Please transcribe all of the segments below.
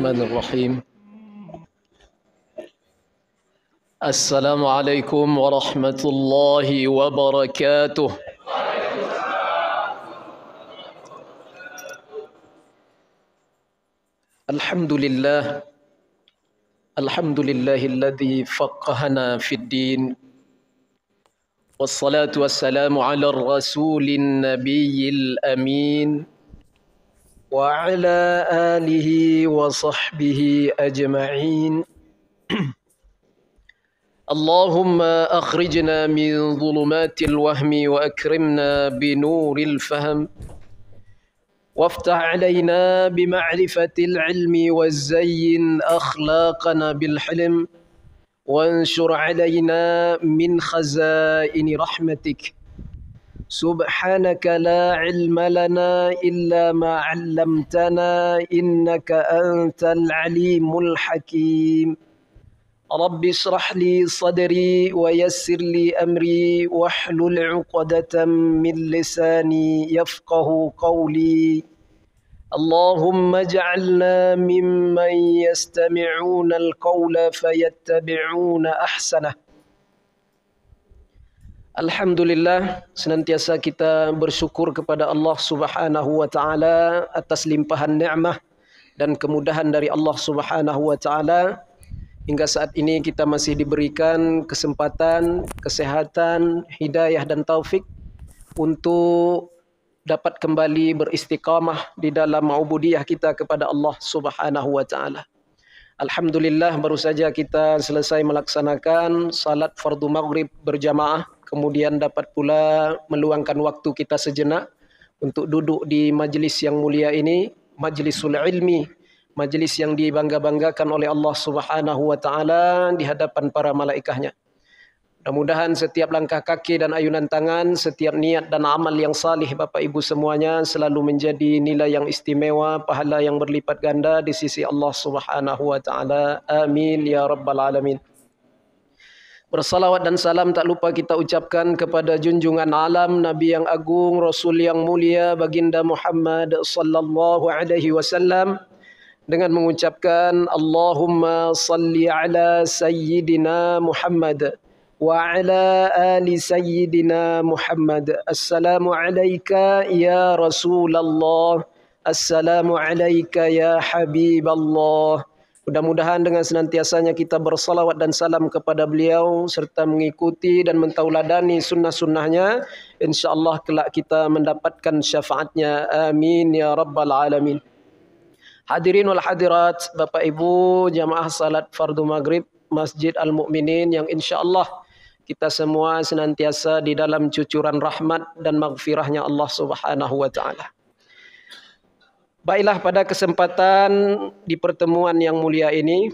الرحمن الرحيم. السلام عليكم ورحمة الله وبركاته. الحمد لله الذي فقهنا في الدين، والصلاة والسلام على الرسول النبي الأمين وعلى آله وصحبه أجمعين. اللهم أخرجنا من ظلمات الوهم وأكرمنا بنور الفهم، وافتح علينا بمعرفة العلم وزين أخلاقنا بالحلم، وانشر علينا من خزائن رحمتك. سبحانك لا علم لنا إلا ما علمتنا إنك أنت العليم الحكيم. رب اشرح لي صدري ويسر لي أمري واحلل عقدة من لساني يفقه قولي. اللهم اجعلنا ممن يستمعون القول فيتبعون أحسنه. Alhamdulillah, senantiasa kita bersyukur kepada Allah Subhanahu wa taala atas limpahan nikmat dan kemudahan dari Allah Subhanahu wa taala. Hingga saat ini kita masih diberikan kesempatan, kesehatan, hidayah dan taufik untuk dapat kembali beristiqamah di dalam ubudiyah kita kepada Allah Subhanahu wa taala. Alhamdulillah, baru saja kita selesai melaksanakan salat fardu maghrib berjamaah, kemudian dapat pula meluangkan waktu kita sejenak untuk duduk di majlis yang mulia ini, majlisul ilmi, majlis yang dibangga-banggakan oleh Allah Subhanahu wa taala di hadapan para malaikatnya. Mudah-mudahan setiap langkah kaki dan ayunan tangan, setiap niat dan amal yang salih Bapak Ibu semuanya selalu menjadi nilai yang istimewa, pahala yang berlipat ganda di sisi Allah Subhanahu wa taala. Amin ya rabbal alamin. Bersalawat dan salam tak lupa kita ucapkan kepada junjungan alam, Nabi yang agung, Rasul yang mulia, baginda Muhammad sallallahu alaihi wasallam, dengan mengucapkan Allahumma salli ala sayyidina Muhammad wa ala ali sayyidina Muhammad. Assalamu alayka ya Rasulullah, assalamu alayka ya Habiballah. Mudah-mudahan dengan senantiasanya kita bersalawat dan salam kepada beliau serta mengikuti dan mentauladani sunnah-sunnahnya, insyaAllah kelak kita mendapatkan syafaatnya. Amin ya rabbal alamin. Hadirin wal hadirat, Bapak Ibu jamaah salat fardu maghrib Masjid Al-Mu'minin yang insyaAllah kita semua senantiasa di dalam cucuran rahmat dan maghfirahnya Allah Subhanahu wa ta'ala. Baiklah, pada kesempatan di pertemuan yang mulia ini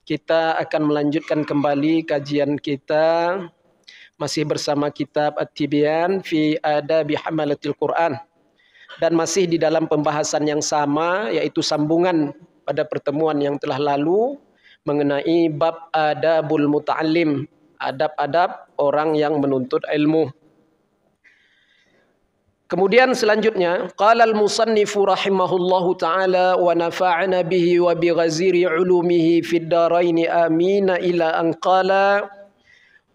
kita akan melanjutkan kembali kajian kita masih bersama kitab At-Tibyan fi Adabi Hamalatil Quran, dan masih di dalam pembahasan yang sama, yaitu sambungan pada pertemuan yang telah lalu mengenai bab adabul muta'allim, adab-adab orang yang menuntut ilmu. Kemudian selanjutnya, qala al-musannifu rahimahullahu ta'ala wa nafa'ana bihi wa bi ghaziri ulumihi fid daraini amina ila an qala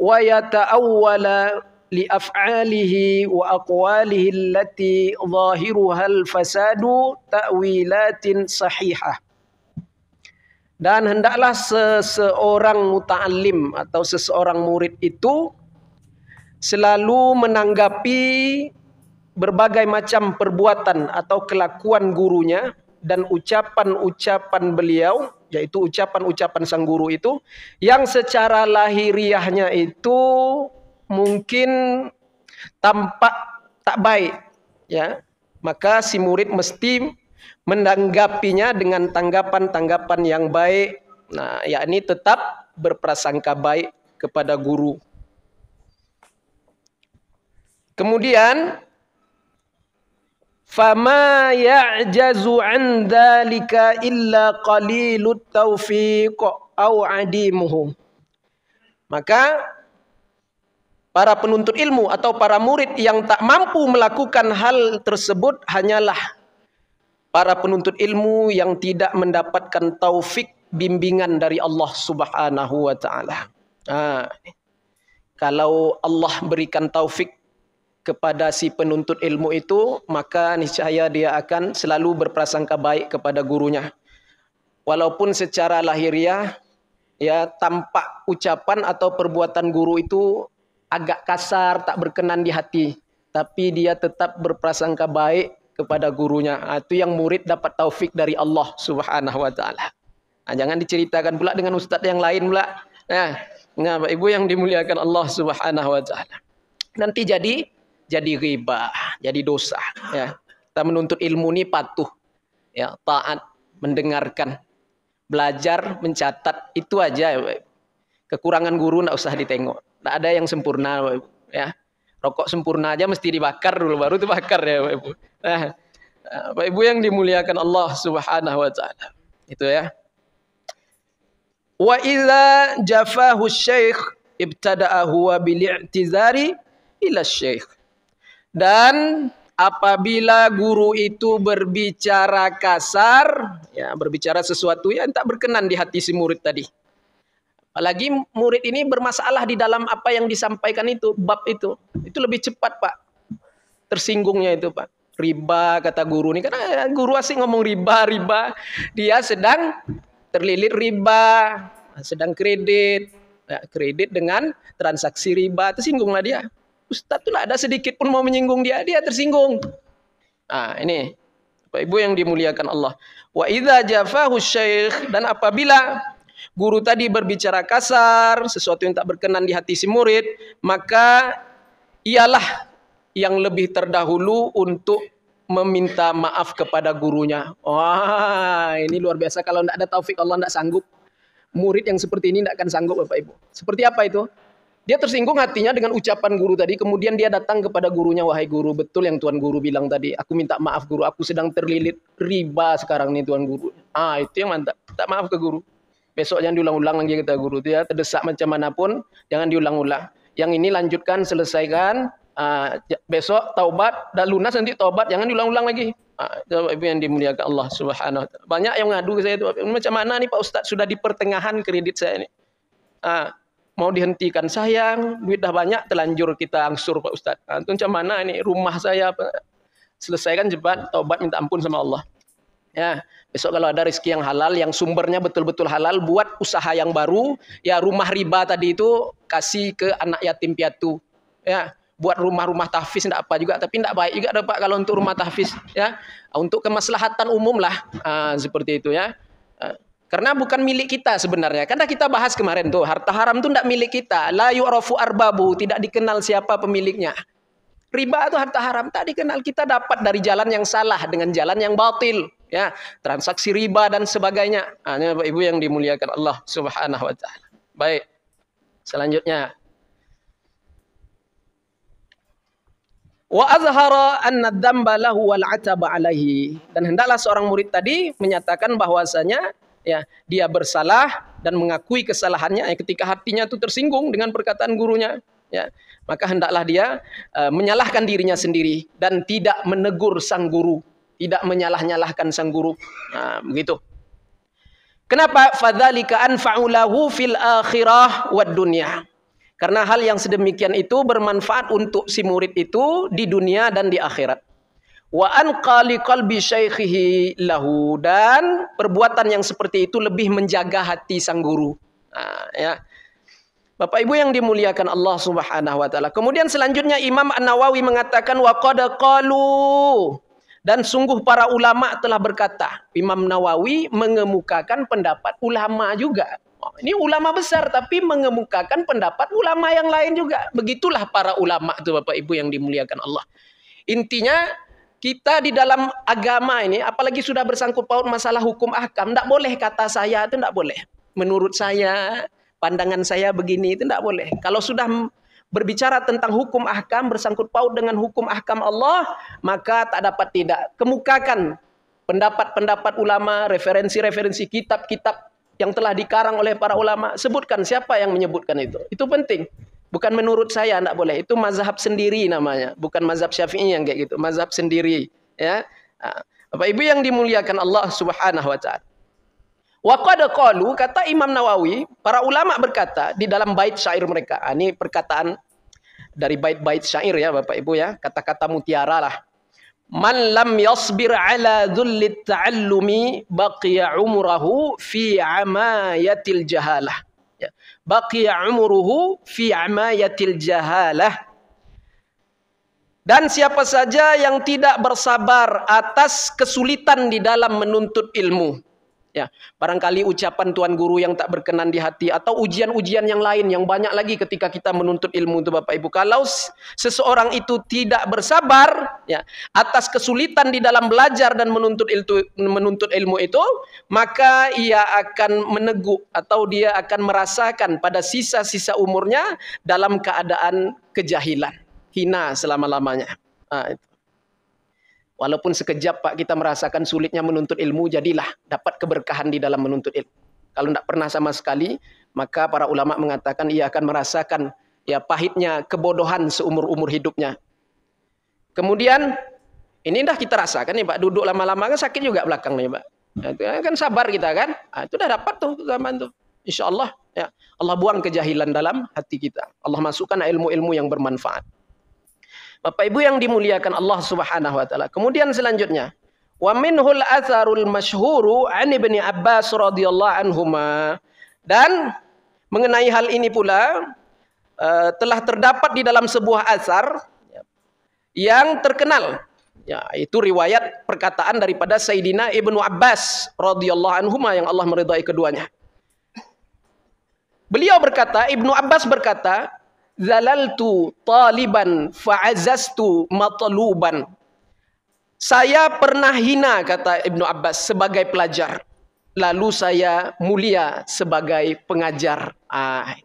wa yata'awwala li af'alihi wa aqwalihi allati zahiruha al-fasadu ta'wilatin sahihah. Dan hendaklah seseorang muta'allim atau seseorang murid itu selalu menanggapi berbagai macam perbuatan atau kelakuan gurunya dan ucapan-ucapan beliau, yaitu ucapan-ucapan sang guru itu yang secara lahiriahnya itu mungkin tampak tak baik, ya, maka si murid mesti menanggapinya dengan tanggapan-tanggapan yang baik. Nah, yakni tetap berprasangka baik kepada guru. Kemudian fama ya'jazu an dzalika illa qalilut taufiq au adimuhu. Maka para penuntut ilmu atau para murid yang tak mampu melakukan hal tersebut hanyalah para penuntut ilmu yang tidak mendapatkan taufik bimbingan dari Allah Subhanahu wa taala. Kalau Allah berikan taufik kepada si penuntut ilmu itu, maka niscaya dia akan selalu berprasangka baik kepada gurunya. Walaupun secara lahiriah ya tampak ucapan atau perbuatan guru itu agak kasar, tak berkenan di hati, tapi dia tetap berprasangka baik kepada gurunya. Itu yang murid dapat taufik dari Allah Subhanahu wa taala. Jangan diceritakan pula dengan ustadz yang lain pula. Nah, Bapak Ibu yang dimuliakan Allah Subhanahu wa taala. Nanti jadi riba, jadi dosa, ya. Kita menuntut ilmu ini patuh, ya, taat, mendengarkan, belajar, mencatat, itu aja, ya, Bapak Ibu. Kekurangan guru enggak usah ditengok. Enggak ada yang sempurna, Bapak Ibu, ya. Rokok sempurna aja mesti dibakar dulu baru itu bakar, ya, Bapak Ibu. Nah, Bapak Ibu yang dimuliakan Allah Subhanahu wa taala. Itu ya. Wa idza jafahu syekh ibtada'a huwa bil i'tizari ila syekh. Dan apabila guru itu berbicara kasar, ya berbicara sesuatu yang tak berkenan di hati si murid tadi. Apalagi murid ini bermasalah di dalam apa yang disampaikan itu, bab itu lebih cepat, Pak. Tersinggungnya itu, Pak. Riba kata guru ini, karena guru asing ngomong riba. Dia sedang terlilit riba, sedang kredit, ya, kredit dengan transaksi riba, tersinggunglah dia. Ustadz tuh ada sedikit pun mau menyinggung dia tersinggung. Ini Bapak Ibu yang dimuliakan Allah. Wa idza jafahu syekh, dan apabila guru tadi berbicara kasar, sesuatu yang tak berkenan di hati si murid, maka ialah yang lebih terdahulu untuk meminta maaf kepada gurunya. Wah, ini luar biasa. Kalau tidak ada taufik Allah tidak sanggup. Murid yang seperti ini tidak akan sanggup, Bapak Ibu. Seperti apa itu? Dia tersinggung hatinya dengan ucapan guru tadi, kemudian dia datang kepada gurunya, wahai guru, betul yang Tuan Guru bilang tadi. Aku minta maaf guru, aku sedang terlilit riba sekarang nih Tuan Guru. Itu yang mantap. Tak maaf ke guru. Besok jangan diulang-ulang lagi kata guru. Dia terdesak macam manapun, jangan diulang-ulang. Yang ini lanjutkan, selesaikan. Besok taubat, dah lunas nanti taubat, jangan diulang-ulang lagi. Itu yang dimuliakan Allah Subhanahu wa taala. Banyak yang ngadu ke saya itu, macam mana nih Pak Ustadz, sudah di pertengahan kredit saya ini. Mau dihentikan, sayang, duit dah banyak, terlanjur kita angsur Pak Ustadz. Itu macam mana ini, rumah saya, selesaikan cepat, taubat, minta ampun sama Allah. Ya, besok kalau ada rezeki yang halal, yang sumbernya betul-betul halal, buat usaha yang baru, ya rumah riba tadi itu kasih ke anak yatim piatu. Ya, buat rumah-rumah tahfiz tidak apa juga, tapi tidak baik juga Pak kalau untuk rumah tahfiz, ya. Untuk kemaslahatan umum lah, seperti itu ya. Karena bukan milik kita sebenarnya. Karena kita bahas kemarin tuh, harta haram itu tidak milik kita. La yu'rafu arbabu, tidak dikenal siapa pemiliknya. Riba itu harta haram, tak dikenal, kita dapat dari jalan yang salah dengan jalan yang batil, ya. Transaksi riba dan sebagainya. Ini Bapak Ibu yang dimuliakan Allah Subhanahu wa taala. Baik. Selanjutnya, wa azhara anna dzamba lahu wal 'ataba 'alaihi, dan hendaklah seorang murid tadi menyatakan bahwasanya ya dia bersalah dan mengakui kesalahannya ketika hatinya itu tersinggung dengan perkataan gurunya, ya. Maka hendaklah dia menyalahkan dirinya sendiri dan tidak menegur sang guru, tidak menyalah-nyalahkan sang guru. Begitu. Kenapa? Fadzalika anfa'u lahu fil akhirah wad dunya. Karena hal yang sedemikian itu bermanfaat untuk si murid itu di dunia dan di akhirat. Wa anqa liqalbi syaikhihi lahu, dan perbuatan yang seperti itu lebih menjaga hati sang guru. Ya. Bapak Ibu yang dimuliakan Allah Subhanahu wa taala. Kemudian selanjutnya Imam An-Nawawi mengatakan wa qad qalu, dan sungguh para ulama telah berkata. Imam Nawawi mengemukakan pendapat ulama juga. Ini ulama besar tapi mengemukakan pendapat ulama yang lain juga. Begitulah para ulama itu Bapak Ibu yang dimuliakan Allah. Intinya kita di dalam agama ini, apalagi sudah bersangkut paut masalah hukum ahkam, tidak boleh kata saya itu tidak boleh. Menurut saya, pandangan saya begini, itu tidak boleh. Kalau sudah berbicara tentang hukum ahkam, bersangkut paut dengan hukum ahkam Allah, maka tak dapat tidak. Kemukakan pendapat-pendapat ulama, referensi-referensi kitab-kitab yang telah dikarang oleh para ulama. Sebutkan siapa yang menyebutkan itu. Itu penting. Bukan menurut saya, tidak boleh. Itu mazhab sendiri namanya. Bukan mazhab Syafi'i yang kayak gitu. Mazhab sendiri. Ya. Bapak Ibu yang dimuliakan Allah Subhanahu wa taala. Wa qad qalu, kata Imam Nawawi, para ulama berkata di dalam bait syair mereka. Ini perkataan dari bait-bait syair ya Bapak Ibu ya, kata-kata mutiara lah. Man lam yasbir ala dhullit ta'allumi baqiya umrahu fi amayatil jahalah. Ya. Baqiya umruhu fi amayatil jahalah. Dan siapa saja yang tidak bersabar atas kesulitan di dalam menuntut ilmu. Ya, barangkali ucapan tuan guru yang tak berkenan di hati atau ujian-ujian yang lain yang banyak lagi ketika kita menuntut ilmu itu Bapak Ibu. Kalau seseorang itu tidak bersabar ya atas kesulitan di dalam belajar dan menuntut ilmu itu, maka ia akan meneguk atau dia akan merasakan pada sisa-sisa umurnya dalam keadaan kejahilan, hina selama-lamanya. Nah, itu. Walaupun sekejap Pak kita merasakan sulitnya menuntut ilmu, jadilah dapat keberkahan di dalam menuntut ilmu. Kalau tidak pernah sama sekali, maka para ulama mengatakan ia akan merasakan ya pahitnya kebodohan seumur-umur hidupnya. Kemudian ini dah kita rasakan nih Pak, duduk lama-lama kan sakit juga belakang nih Pak. Nah, itu kan sabar kita kan, nah, itu dah dapat tuh zaman tuh. Insya Allah ya Allah buang kejahilan dalam hati kita. Allah masukkan ilmu-ilmu yang bermanfaat. Bapak Ibu yang dimuliakan Allah Subhanahu wa taala. Kemudian selanjutnya, wa minhul atharul masyhuru an Ibnu Abbas radhiyallahu anhuma. Dan mengenai hal ini pula telah terdapat di dalam sebuah atsar yang terkenal, yaitu riwayat perkataan daripada Sayyidina Ibnu Abbas radhiyallahu anhuma yang Allah meridai keduanya. Beliau berkata, Ibnu Abbas berkata, zalaltu taliban fa'azastu matluban. Saya pernah hina, kata Ibnu Abbas, sebagai pelajar. Lalu saya mulia sebagai pengajar.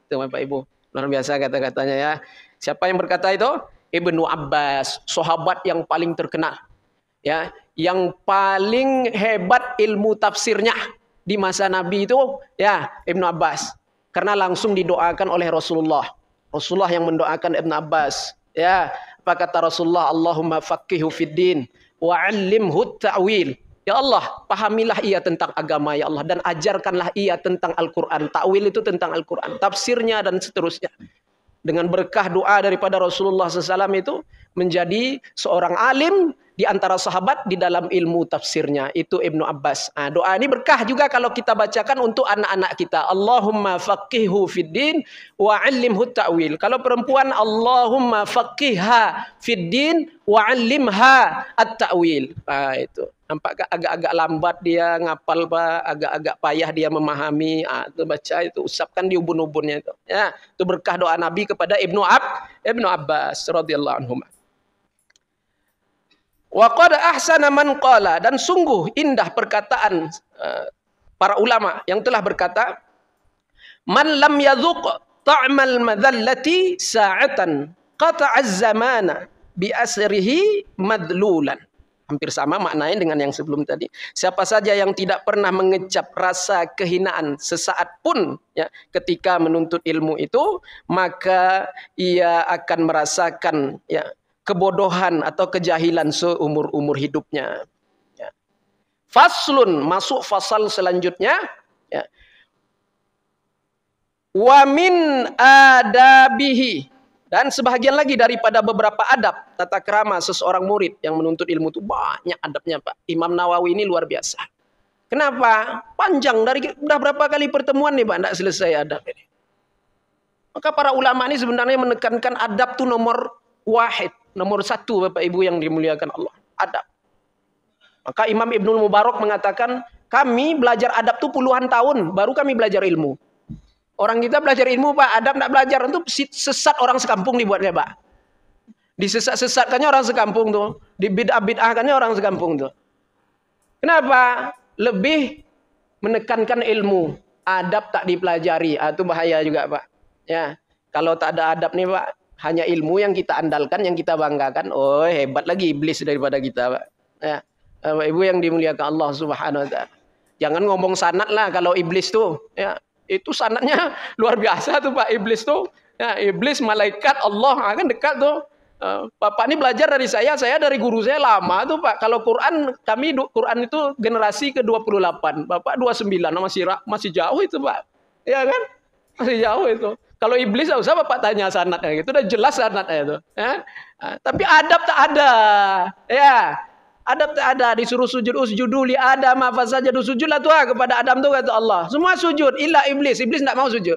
Itu Bapak Ibu. Luar biasa kata-katanya ya. Siapa yang berkata itu? Ibnu Abbas, sahabat yang paling terkenal. Ya, yang paling hebat ilmu tafsirnya di masa Nabi itu ya Ibnu Abbas. Karena langsung didoakan oleh Rasulullah. Rasulullah yang mendoakan Ibnu Abbas. Ya, apa kata Rasulullah? Allahumma faqihu fid din wa 'allimhu ta'wil. Ya Allah, pahamilah ia tentang agama ya Allah dan ajarkanlah ia tentang Al-Qur'an. Ta'wil itu tentang Al-Qur'an, tafsirnya dan seterusnya. Dengan berkah doa daripada Rasulullah SAW itu menjadi seorang alim di antara sahabat di dalam ilmu tafsirnya, itu Ibnu Abbas. Doa ini berkah juga kalau kita bacakan untuk anak-anak kita. Allahumma faqihhu fid din wa 'allimhu ta'wil. Kalau perempuan, Allahumma faqihha fid din wa 'allimha at-ta'wil. Itu. Nampak agak-agak lambat dia ngapal Pak, agak-agak payah dia memahami. Itu baca, itu usapkan di ubun-ubunnya itu. Ya, itu berkah doa Nabi kepada Ibnu Abbas radhiyallahu anhu. Wa qad ahsana man qala, dan sungguh indah perkataan para ulama yang telah berkata, man lam yadhuq ta'mal madallati sa'atan qata'az zamana bi asrihi madlulan. Hampir sama maknanya dengan yang sebelum tadi. Siapa saja yang tidak pernah mengecap rasa kehinaan sesaat pun ya ketika menuntut ilmu itu, maka ia akan merasakan ya kebodohan atau kejahilan seumur-umur hidupnya. Ya. Faslun, masuk fasal selanjutnya. Ya. Wa min adabihi, dan sebahagian lagi daripada beberapa adab tata krama seseorang murid yang menuntut ilmu itu banyak adabnya Pak. Imam Nawawi ini luar biasa. Kenapa? Panjang, dari udah berapa kali pertemuan nih Pak, tidak selesai adab ini. Maka para ulama ini sebenarnya menekankan adab itu nomor wahid, nomor satu Bapak Ibu yang dimuliakan Allah, adab. Maka Imam Ibnul Mubarak mengatakan, kami belajar adab itu puluhan tahun, baru kami belajar ilmu. Orang kita belajar ilmu Pak, adab tidak belajar, itu sesat orang sekampung dibuatnya Pak. Disesat-sesatkannya orang sekampung tuh, dibid'ah-bid'ahkannya orang sekampung tuh. Kenapa? Lebih menekankan ilmu, adab tak dipelajari, itu bahaya juga Pak. Ya, kalau tak ada adab nih Pak, hanya ilmu yang kita andalkan, yang kita banggakan. Oh, hebat lagi iblis daripada kita, Pak. Ya, Bapak Ibu yang dimuliakan Allah Subhanahu wa taala. Jangan ngomong sanad lah kalau iblis tuh, ya. Itu sanadnya luar biasa tuh Pak, iblis tuh. Ya, iblis malaikat Allah kan dekat tuh. Bapak ini belajar dari saya dari guru saya lama tuh Pak. Kalau Quran, Quran itu generasi ke-28. Bapak 29, masih jauh itu Pak. Ya kan? Masih jauh itu. Kalau iblis nggak usah Bapak tanya sanadnya gitu, udah jelas sanadnya itu. Ya? Tapi adab tak ada. Ya. Adab tak ada, disuruh sujud usjudu li Adam apa saja sujudlah tuh kepada Adam tuh kata Allah. Semua sujud, illa iblis. Iblis enggak mau sujud.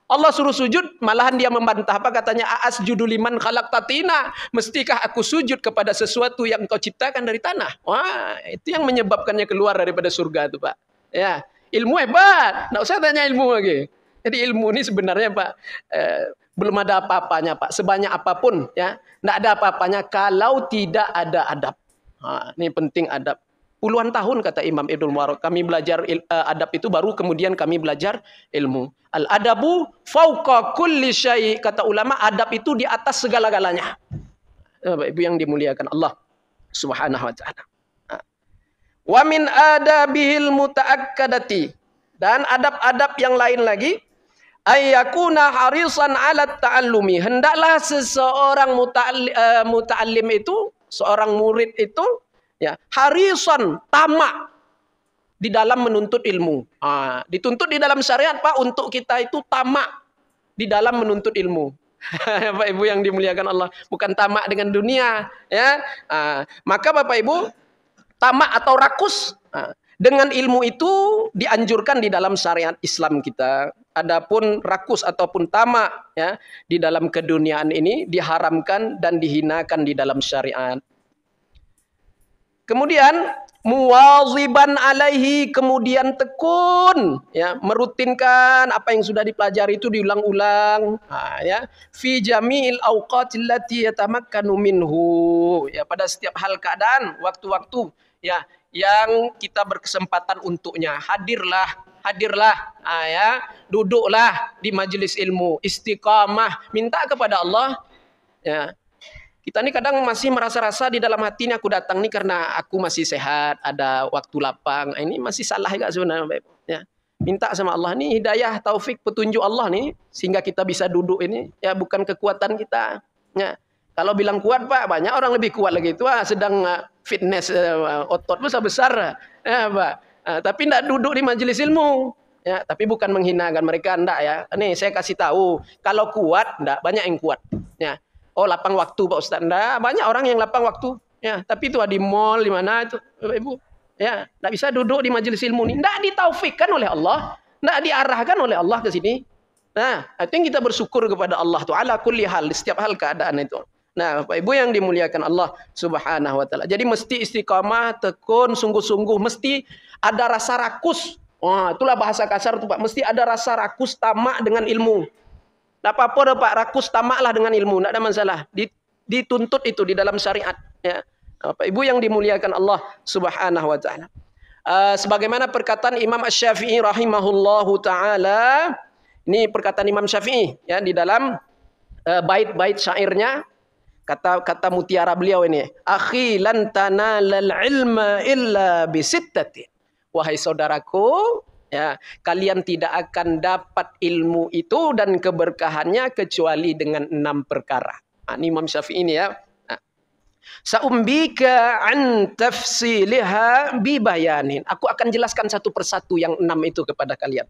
Allah suruh sujud, malahan dia membantah. Apa katanya? Asjudu liman khalaqtatina. Mestikah aku sujud kepada sesuatu yang kau ciptakan dari tanah? Wah, itu yang menyebabkannya keluar daripada surga itu, Pak. Ya, ilmu hebat. Enggak usah tanya ilmu lagi. Jadi ilmu ini sebenarnya Pak, belum ada apa-apanya Pak. Sebanyak apapun ya, enggak ada apa-apanya kalau tidak ada adab. Ini penting adab. Puluhan tahun kata Imam Ibnu Mubarak kami belajar adab itu, baru kemudian kami belajar ilmu. Al-adabu fauqa kulli syai. Kata ulama, adab itu di atas segala-galanya. Bapak Ibu yang dimuliakan Allah Subhanahu wa taala. Wa min adabihil mutaakkadati. Dan adab-adab yang lain lagi, ayyakuna harisan 'ala ta'allumi. Hendaklah seseorang muta'allim itu, seorang murid itu ya, harisan, tamak di dalam menuntut ilmu. Dituntut di dalam syariat Pak untuk kita itu tamak di dalam menuntut ilmu. Bapak Ibu yang dimuliakan Allah, bukan tamak dengan dunia ya. Maka Bapak Ibu, tamak atau rakus dengan ilmu itu dianjurkan di dalam syariat Islam kita. Adapun rakus ataupun tamak ya di dalam keduniaan ini diharamkan dan dihinakan di dalam syariat. Kemudian muwaziban alaihi, kemudian tekun ya, merutinkan apa yang sudah dipelajari itu diulang-ulang ya, fi jami'il awqatil lati yatamakkanu minhu, ya pada setiap hal keadaan, waktu-waktu ya yang kita berkesempatan untuknya. Hadirlah ya, duduklah di majelis ilmu, istiqamah, minta kepada Allah ya. Kita ini kadang masih merasa-rasa di dalam hati ini, aku datang nih karena aku masih sehat, ada waktu lapang. Ini masih salah juga sebenarnya, ya. Minta sama Allah nih hidayah, taufik, petunjuk Allah nih sehingga kita bisa duduk ini, ya bukan kekuatan kita. Ya. Kalau bilang kuat Pak, banyak orang lebih kuat lagi itu, sedang fitness otot besar, ya Pak. Tapi tidak duduk di majelis ilmu. Ya, tapi bukan menghinakan mereka, enggak ya. Nih saya kasih tahu, kalau kuat enggak banyak yang kuat. Ya. Oh, lapang waktu Pak Ustaz. Enggak, banyak orang yang lapang waktu. Ya, tapi itu di mall, di mana itu, Bapak Ibu. Ya, enggak bisa duduk di majelis ilmu ini. Enggak ditaufikkan oleh Allah, enggak diarahkan oleh Allah ke sini. Nah, itu yang kita bersyukur kepada Allah tuh ala kulli hal, di setiap hal keadaan itu. Nah, Bapak Ibu yang dimuliakan Allah Subhanahu wa taala. Jadi mesti istiqamah, tekun, sungguh-sungguh, mesti ada rasa rakus. Wah, itulah bahasa kasar tuh Pak. Mesti ada rasa rakus, tamak dengan ilmu. Tidak apa-apa Pak, rakus tamaklah dengan ilmu, tidak ada masalah. Dituntut itu di dalam syariat. Ya. Bapak Ibu yang dimuliakan Allah Subhanahu wa taala. Sebagaimana perkataan Imam Asy-Syafi'i rahimahullahu taala, ini perkataan Imam Syafi'i ya di dalam bait-bait syairnya, kata mutiara beliau ini, akhi lan tanalal ilma illa bisittati. Wahai saudaraku, ya, kalian tidak akan dapat ilmu itu dan keberkahannya kecuali dengan 6 perkara. Ini Imam Syafi'i ini ya. Sa'umbika an tafsiliha bi bayanin. Aku akan jelaskan satu persatu yang 6 itu kepada kalian.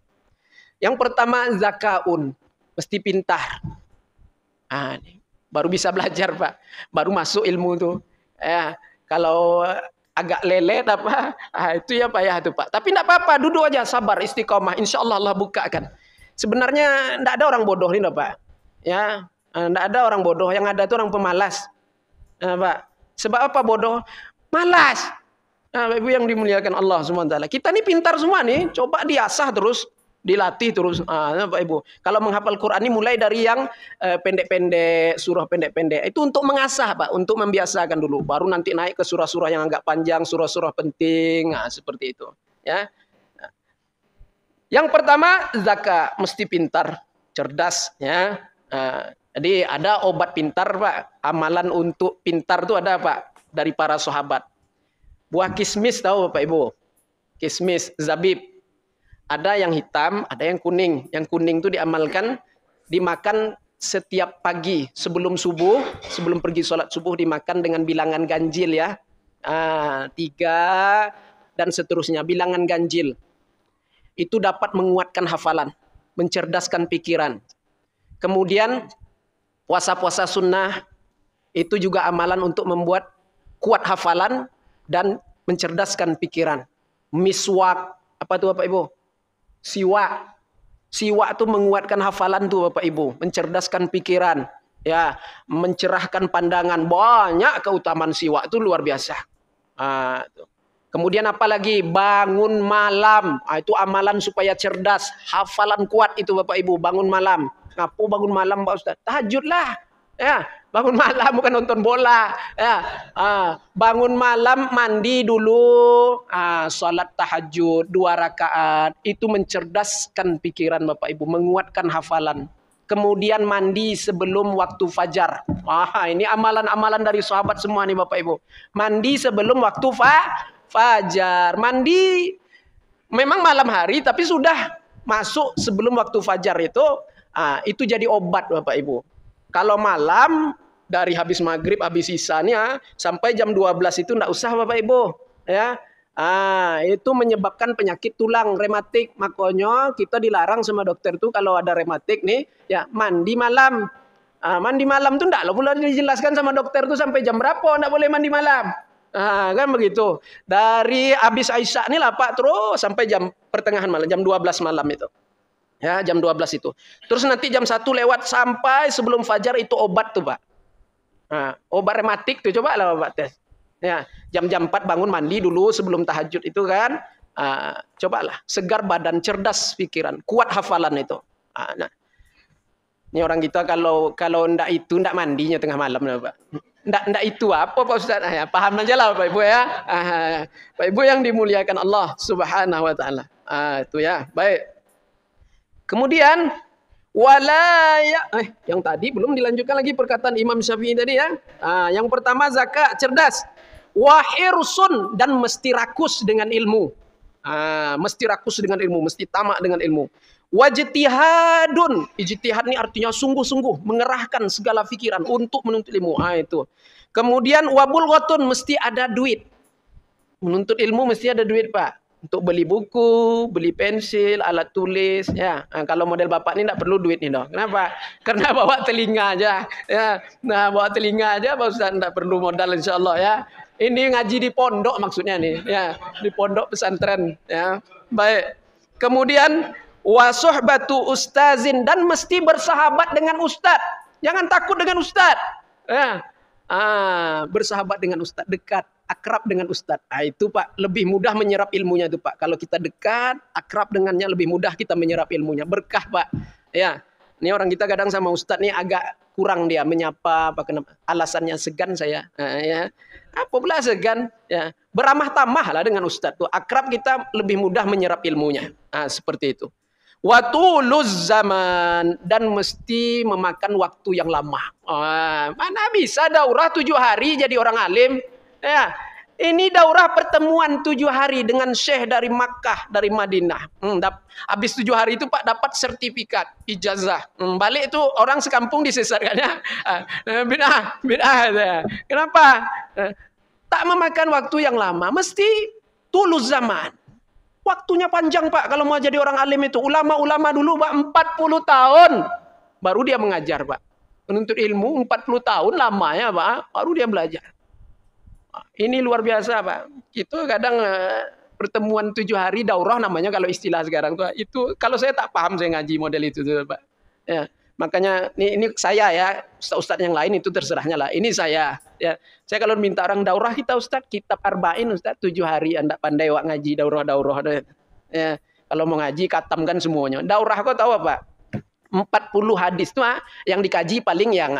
Yang pertama zakaun, mesti pintar. Baru bisa belajar Pak. Baru masuk ilmu tuh. Ya, kalau agak lelet apa, itu ya payah itu Pak. Tapi tidak apa-apa, duduk aja, sabar, istiqomah. Insya Allah Allah bukakan. Sebenarnya tidak ada orang bodoh ini Pak. Ya, tidak ada orang bodoh. Yang ada itu orang pemalas. Pak. Sebab apa bodoh? Malas. Nah, Ibu yang dimuliakan Allah SWT. Kita ini pintar semua nih. Coba diasah terus. Dilatih terus. Bapak Ibu. Kalau menghafal Quran ini mulai dari yang pendek-pendek, surah pendek-pendek. Itu untuk mengasah Pak. Untuk membiasakan dulu. Baru nanti naik ke surah-surah yang agak panjang. Surah-surah penting. Seperti itu. Ya. Yang pertama zakat. Mesti pintar. Cerdas. Ya. Jadi ada obat pintar Pak. Amalan untuk pintar itu ada Pak. Dari para sahabat. Buah kismis tahu Bapak Ibu? Kismis, zabib. Ada yang hitam, ada yang kuning. Yang kuning itu diamalkan, dimakan setiap pagi sebelum subuh, sebelum pergi sholat subuh dimakan dengan bilangan ganjil ya. 3 dan seterusnya, bilangan ganjil. Itu dapat menguatkan hafalan, mencerdaskan pikiran. Kemudian puasa-puasa sunnah itu juga amalan untuk membuat kuat hafalan dan mencerdaskan pikiran. Miswak, apa itu Bapak Ibu? Siwak. Siwak itu menguatkan hafalan tuh Bapak Ibu, mencerdaskan pikiran, ya, mencerahkan pandangan. Banyak keutamaan siwak itu luar biasa. Kemudian apa lagi? Bangun malam. Itu amalan supaya cerdas, hafalan kuat itu Bapak Ibu, bangun malam. Ngapu bangun malam Pak Ustaz? Tahajud lah. Ya, bangun malam bukan nonton bola. Ya, bangun malam, mandi dulu, sholat tahajud 2 rakaat. Itu mencerdaskan pikiran Bapak Ibu, menguatkan hafalan. Kemudian mandi sebelum waktu fajar. Ini amalan-amalan dari sahabat semua nih Bapak Ibu. Mandi sebelum waktu fajar. Mandi memang malam hari, tapi sudah masuk sebelum waktu fajar itu jadi obat Bapak Ibu. Kalau malam dari habis maghrib, habis isanya sampai jam 12 itu enggak usah Bapak Ibu, ya. Itu menyebabkan penyakit tulang rematik. Makanya kita dilarang sama dokter tuh kalau ada rematik nih, ya mandi malam. Mandi malam tuh enggak boleh dijelaskan sama dokter tuh sampai jam berapa enggak boleh mandi malam. Kan begitu. Dari habis Aisyah nih lah Pak terus sampai jam pertengahan malam, jam 12 malam itu. Ya, jam 12 itu. Terus nanti jam 1 lewat sampai sebelum fajar itu obat tuh, Pak. Obat rematik tuh coba lah Bapak tes. Ya, jam 4 bangun mandi dulu sebelum tahajud itu kan. Cobalah, segar badan, cerdas pikiran, kuat hafalan itu. Nah. Ini orang kita kalau ndak mandinya tengah malam lah, Pak. Ndak itu apa Pak Ustaz? Ya, paham aja lah Bapak Ibu ya. Bapak Ibu yang dimuliakan Allah Subhanahu wa taala. Itu ya. Baik. Kemudian yang tadi belum dilanjutkan lagi perkataan Imam Syafi'i tadi ya. Yang pertama zakat, cerdas. Wahirsun, dan mesti rakus dengan ilmu. Mesti rakus dengan ilmu, mesti tamak dengan ilmu. Wajtihadun, ijtihad ini artinya sungguh-sungguh mengerahkan segala pikiran untuk menuntut ilmu. Itu. Kemudian wabulghatun, mesti ada duit. Menuntut ilmu mesti ada duit, Pak. Untuk beli buku, beli pensil, alat tulis, ya. Kalau model bapak ini tidak perlu duit nih dong. Kenapa? Karena bawa telinga aja, ya. Nah, bawa telinga aja, Pak Ustaz, tidak perlu modal, insya Allah ya. Ini ngaji di pondok maksudnya nih, ya, di pondok pesantren, ya. Baik. Kemudian wasuhbatu ustazin, dan mesti bersahabat dengan ustaz. Jangan takut dengan ustaz. Ya. Bersahabat dengan ustaz, dekat, akrab dengan ustaz. Itu Pak, lebih mudah menyerap ilmunya itu Pak. Kalau kita dekat, akrab dengannya, lebih mudah kita menyerap ilmunya. Berkah Pak. Ya, ini orang kita kadang sama ustaz nih agak kurang dia menyapa, apa kenapa? Alasannya segan saya. Ya. Apa pula segan? Ya, beramah tamah lah dengan ustaz tuh. Akrab kita lebih mudah menyerap ilmunya. Seperti itu. Watuluz zaman, dan mesti memakan waktu yang lama. Mana bisa daurah 7 hari jadi orang alim? Ya, ini daurah pertemuan 7 hari dengan syekh dari Makkah, dari Madinah. Habis 7 hari itu Pak dapat sertifikat ijazah. Balik itu orang sekampung disesatkannya. Bid'ah. Kenapa? Tak memakan waktu yang lama, mesti tuluz zaman. Waktunya panjang Pak kalau mau jadi orang alim itu. Ulama-ulama dulu Pak 40 tahun baru dia mengajar Pak. Menuntut ilmu 40 tahun lamanya Pak, baru dia belajar. Ini luar biasa Pak. Itu kadang pertemuan 7 hari daurah namanya kalau istilah sekarang tuh. Itu kalau saya tak paham saya ngaji model itu tuh Pak. Ya, makanya ini saya ya, ustaz-ustaz yang lain itu terserahnya lah. Ini saya ya. Saya kalau minta orang daurah kita Ustaz, kitab arba'in Ustaz 7 hari Anda pandai wak ngaji daurah. Ya, kalau mau ngaji katamkan semuanya. Daurah kau tahu apa? 40 hadis tuh yang dikaji paling yang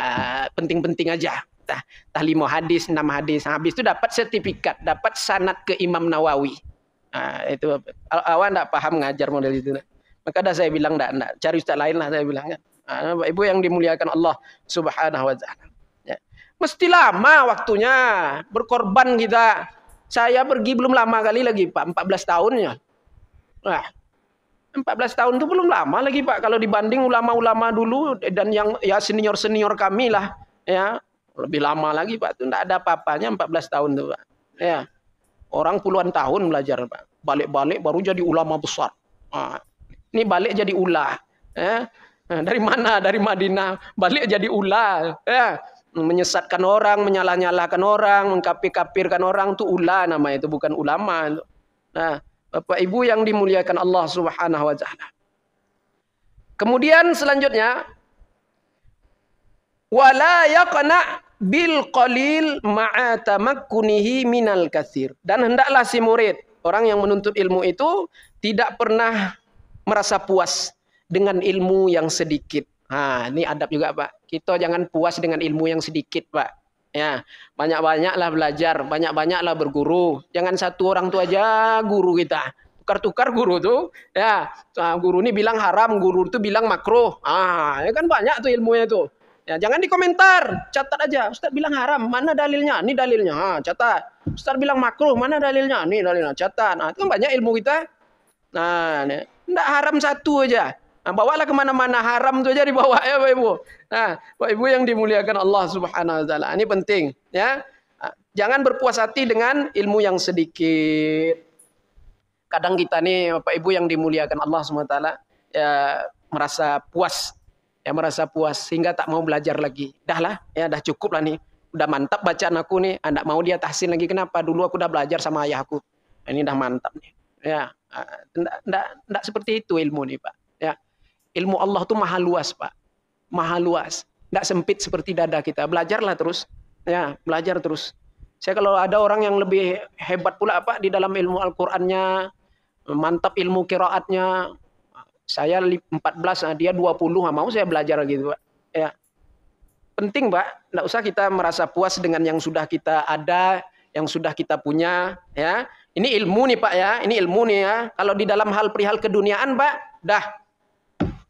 penting-penting aja. Tah 5 hadis, 6 hadis. Habis itu dapat sertifikat, dapat sanad ke Imam Nawawi. Itu awak enggak paham ngajar model itu. Maka dah saya bilang enggak, cari ustaz lain lah saya bilang kan. Bapak Ibu yang dimuliakan Allah Subhanahu wa taala. Mesti lama waktunya, berkorban kita. Saya pergi belum lama kali lagi Pak, 14 tahun ya. 14 tahun itu belum lama lagi Pak. Kalau dibanding ulama-ulama dulu dan yang ya senior-senior kami lah. Ya, lebih lama lagi Pak. Itu enggak ada apa-apanya 14 tahun tuh Pak. Ya. Orang puluhan tahun belajar Pak. Balik-balik baru jadi ulama besar. Nah, ini balik jadi ulah. Ya. Nah, dari mana? Dari Madinah. Balik jadi ulah. Ya. Menyesatkan orang, menyalah-nyalahkan orang, mengkafir-kafirkan orang itu ulah namanya, itu bukan ulama. Nah, Bapak Ibu yang dimuliakan Allah Subhanahu wa taala. Kemudian selanjutnya wala yaqna bil qalil ma'a tamakkunihi minal katsir. Dan hendaklah si murid, orang yang menuntut ilmu itu tidak pernah merasa puas dengan ilmu yang sedikit. Nah, ini adab juga Pak. Kita jangan puas dengan ilmu yang sedikit Pak. Ya, banyak-banyaklah belajar, banyak-banyaklah berguru. Jangan satu orang tu aja guru kita. Tukar-tukar guru tuh. Ya, guru ini bilang haram, guru itu bilang makruh. Ya kan banyak tuh ilmunya tuh. Ya, jangan dikomentar, catat aja. Ustaz bilang haram, mana dalilnya? Ini dalilnya. Catat. Ustaz bilang makruh, mana dalilnya? Ini dalilnya. Catat. Nah, itu kan banyak ilmu kita. Nah, enggak haram satu aja. Nah, bawalah kemana-mana, haram itu aja dibawa ya Bapak Ibu. Nah, Bapak Ibu yang dimuliakan Allah Subhanahu wa taala. Ini penting ya. Jangan berpuas hati dengan ilmu yang sedikit. Kadang kita nih Bapak Ibu yang dimuliakan Allah Subhanahu wa taala ya merasa puas. Ya merasa puas sehingga tak mau belajar lagi. Dah lah, ya dah cukup lah nih. Udah mantap bacaan aku nih, enggak mau dia tahsin lagi. Kenapa? Dulu aku udah belajar sama ayahku. Ini dah mantap nih. Ya, enggak seperti itu ilmu nih, Pak. Ya. Ilmu Allah tuh maha luas, Pak. Maha luas. Nggak sempit seperti dada kita. Belajarlah terus. Ya, belajar terus. Saya kalau ada orang yang lebih hebat pula Pak di dalam ilmu Al-Qur'annya, mantap ilmu qiraatnya. Saya 14, dia 20, mau saya belajar gitu, Pak. Ya. Penting, Pak. Nggak usah kita merasa puas dengan yang sudah kita ada, yang sudah kita punya, ya. Ini ilmu nih, Pak ya. Ini ilmu nih ya. Kalau di dalam hal perihal keduniaan, Pak, dah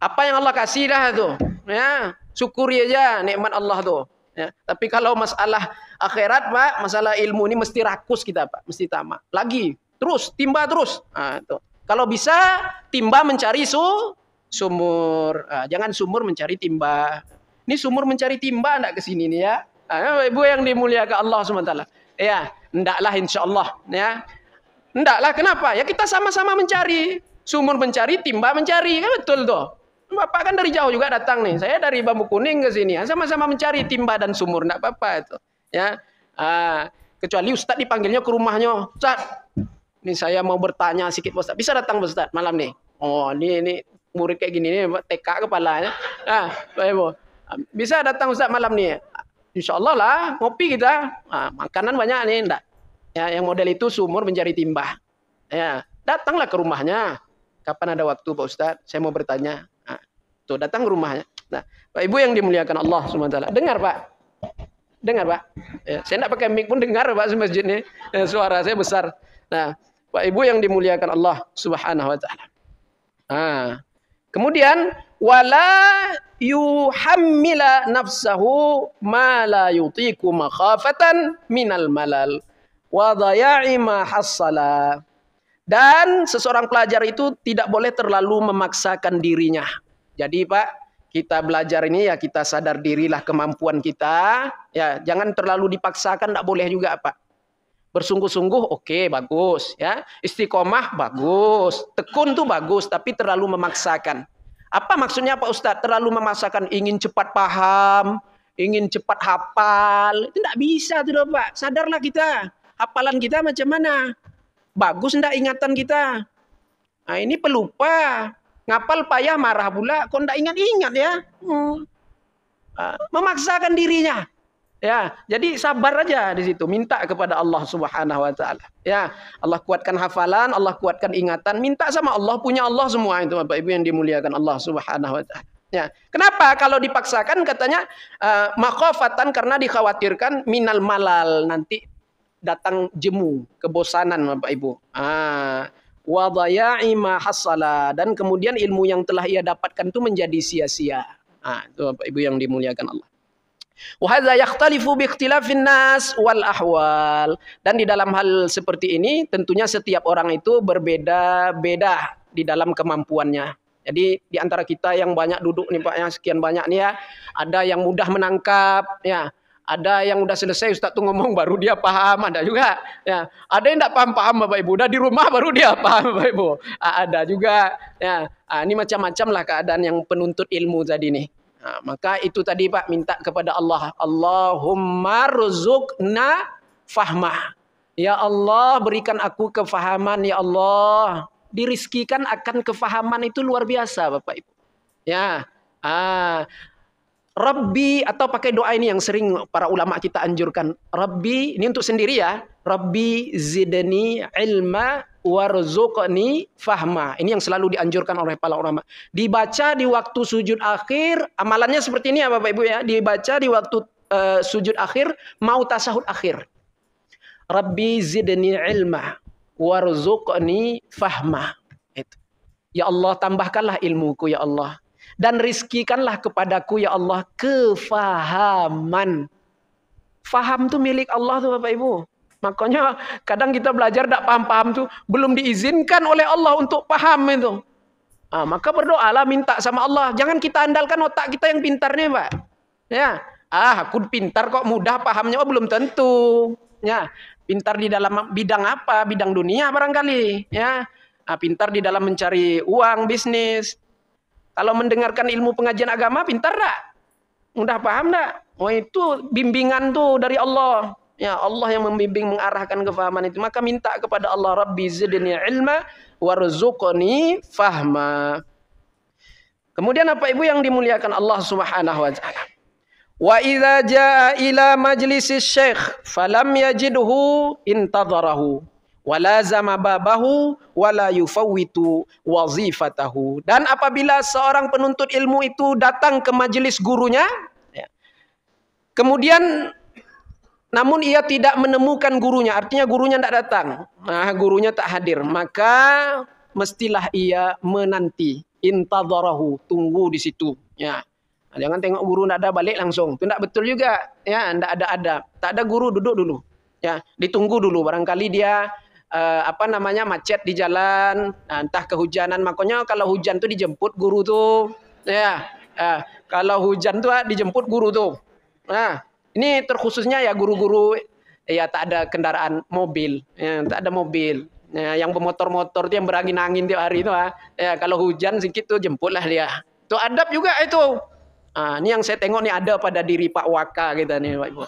apa yang Allah kasih dah tuh, ya syukuri aja nikmat Allah tuh. Ya. Tapi kalau masalah akhirat Pak, masalah ilmu ini mesti rakus kita Pak, mesti tamak. Lagi, terus timba terus. Nah, tuh. Kalau bisa timba mencari sumur, jangan sumur mencari timba. Ini sumur mencari timba enggak ke sini nih ya. Ibu yang dimuliakan Allah SWT. Ya, hendaklah insyaallah ya. Hendaklah kenapa? Ya kita sama-sama mencari. Sumur mencari, timba mencari, kan betul tuh. Bapak kan dari jauh juga datang nih. Saya dari Bambu Kuning ke sini. Sama-sama mencari timba dan sumur. Enggak apa-apa itu. Ya. Kecuali Ustaz dipanggilnya ke rumahnya. Ustaz, ini saya mau bertanya sedikit Ustaz. Bisa datang Ustaz malam nih? Oh, ini murid kayak gini nih, TK kepalanya. Bapak Ibu. Bisa datang Ustaz malam nih? Insyaallah lah, ngopi kita. Makanan banyak nih, enggak. Ya, yang model itu sumur mencari timba. Ya, datanglah ke rumahnya. Kapan ada waktu Pak Ustaz? Saya mau bertanya. Tuh, datang ke rumahnya. Nah, Pak Ibu yang dimuliakan Allah SWT. Dengar Pak. Dengar Pak. Ya, saya tidak pakai mic pun dengar Pak masjid ini. Ya, suara saya besar. Nah, Pak Ibu yang dimuliakan Allah Subhanahu wa taala. Kemudian wala yuhammila nafsahu ma la yutiku makhafatan minal malal wa dhaya'i ma hassala. Dan seseorang pelajar itu tidak boleh terlalu memaksakan dirinya. Jadi Pak, kita belajar ini ya kita sadar dirilah kemampuan kita. Ya, jangan terlalu dipaksakan, tidak boleh juga Pak. Bersungguh-sungguh oke, bagus ya. Istiqomah bagus. Tekun tuh bagus, tapi terlalu memaksakan. Apa maksudnya Pak Ustadz? Terlalu memaksakan, ingin cepat paham, ingin cepat hafal. Itu tidak bisa tuh Pak. Sadarlah kita. Hafalan kita macam mana? Bagus enggak ingatan kita? Nah, ini pelupa. Ngapal payah marah pula, kok enggak ingat-ingat ya? Memaksakan dirinya. Ya, jadi sabar aja di situ, minta kepada Allah Subhanahu wa taala. Ya, Allah kuatkan hafalan, Allah kuatkan ingatan, minta sama Allah, punya Allah semua itu Bapak Ibu yang dimuliakan Allah Subhanahu wa taala. Ya. Kenapa kalau dipaksakan katanya makhafatan karena dikhawatirkan minal malal, nanti datang jemu, kebosanan Bapak Ibu. Wa dhaya'i ma hassala, dan kemudian ilmu yang telah ia dapatkan itu menjadi sia-sia. Itu Bapak Ibu yang dimuliakan Allah. Wa hadza yakhtalifu bi ikhtilafin nas wal ahwal. Dan di dalam hal seperti ini tentunya setiap orang itu berbeda-beda di dalam kemampuannya. Jadi di antara kita yang banyak duduk nih Pak, yang sekian banyak nih ya, ada yang mudah menangkap, ya, ada yang udah selesai Ustaz tuh ngomong baru dia paham, ada juga, ya, ada yang tidak paham Bapak Ibu, udah di rumah baru dia paham Bapak Ibu, ada juga, ya, ini macam-macam lah keadaan yang penuntut ilmu tadi nih. Maka itu tadi Pak, minta kepada Allah, Allahumma rzuqna fahmah. Ya Allah, berikan aku kefahaman ya Allah. Dirizkikan akan kefahaman itu luar biasa Bapak Ibu. Ya. Rabbi, atau pakai doa ini yang sering para ulama kita anjurkan. Rabbi, ini untuk sendiri ya. Rabbi zidni ilma warzuqni fahma. Ini yang selalu dianjurkan oleh para ulama. Dibaca di waktu sujud akhir, amalannya seperti ini ya Bapak Ibu ya. Dibaca di waktu sujud akhir, mau tasahud akhir. Rabbi zidni ilma warzuqni fahma. Itu. Ya Allah, tambahkanlah ilmuku ya Allah. Dan rizkikanlah kepadaku ya Allah kefahaman. Faham tuh milik Allah tuh Bapak Ibu. Makanya kadang kita belajar tidak paham-paham tuh belum diizinkan oleh Allah untuk paham itu. Maka berdoalah, minta sama Allah. Jangan kita andalkan otak kita yang pintar nih Pak. Ya, aku pintar kok mudah pahamnya, belum tentu. Ya, pintar di dalam bidang apa? Bidang dunia barangkali. Ya, pintar di dalam mencari uang, bisnis. Kalau mendengarkan ilmu pengajian agama, pintar tak? Mudah paham tak? Oh itu bimbingan tuh dari Allah. Ya Allah yang membimbing, mengarahkan kefahaman itu. Maka minta kepada Allah, Rabbi zidni ilma warzuqni fahma. Kemudian apa Ibu yang dimuliakan Allah Subhanahu wa taala? Wa idza jaa ila majlisis syekh falam yajidhu intadharahu wala zama babahu wala yufawwitu wazifatahu. Dan apabila seorang penuntut ilmu itu datang ke majelis gurunya, ya, kemudian namun ia tidak menemukan gurunya, artinya gurunya tidak datang, gurunya tak hadir, maka mestilah ia menanti, intadharahu, tunggu di situ, ya. Jangan tengok guru tidak ada balik langsung, itu tidak betul juga, ya. Tidak ada adab, tak ada guru duduk dulu, ya, ditunggu dulu, barangkali dia macet di jalan, entah kehujanan, makanya kalau hujan tuh dijemput guru tuh, ya. Kalau hujan tuh dijemput guru tuh. Nah, ini terkhususnya ya guru-guru ya tak ada kendaraan mobil, ya, tak ada mobil. Ya, yang bermotor-motor itu yang berangin-angin tiap hari itu, ya kalau hujan sedikit tuh jemputlah dia. Itu adab juga itu. Ini yang saya tengok nih ada pada diri Pak Waka kita nih Pak Ibu.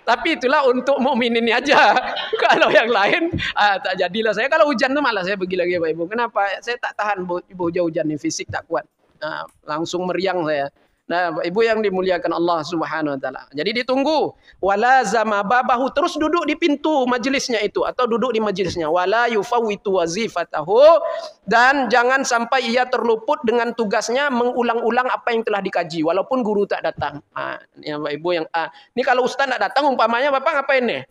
Tapi itulah untuk mukmin ini aja. Kalau yang lain tak jadilah saya. Kalau hujan tuh malah saya pergi lagi Pak Ibu. Kenapa? Saya tak tahan hujan nih, fisik tak kuat. Langsung meriang saya. Nah, Ibu yang dimuliakan Allah Subhanahu wa taala. Jadi ditunggu. Wala zama babahu, terus duduk di pintu majelisnya itu atau duduk di majelisnya. Wala yufawwitu wazifatahu, dan jangan sampai ia terluput dengan tugasnya mengulang-ulang apa yang telah dikaji walaupun guru tak datang. Ini Bapak Ibu yang ini kalau ustaz tak datang umpamanya Bapak ngapain nih?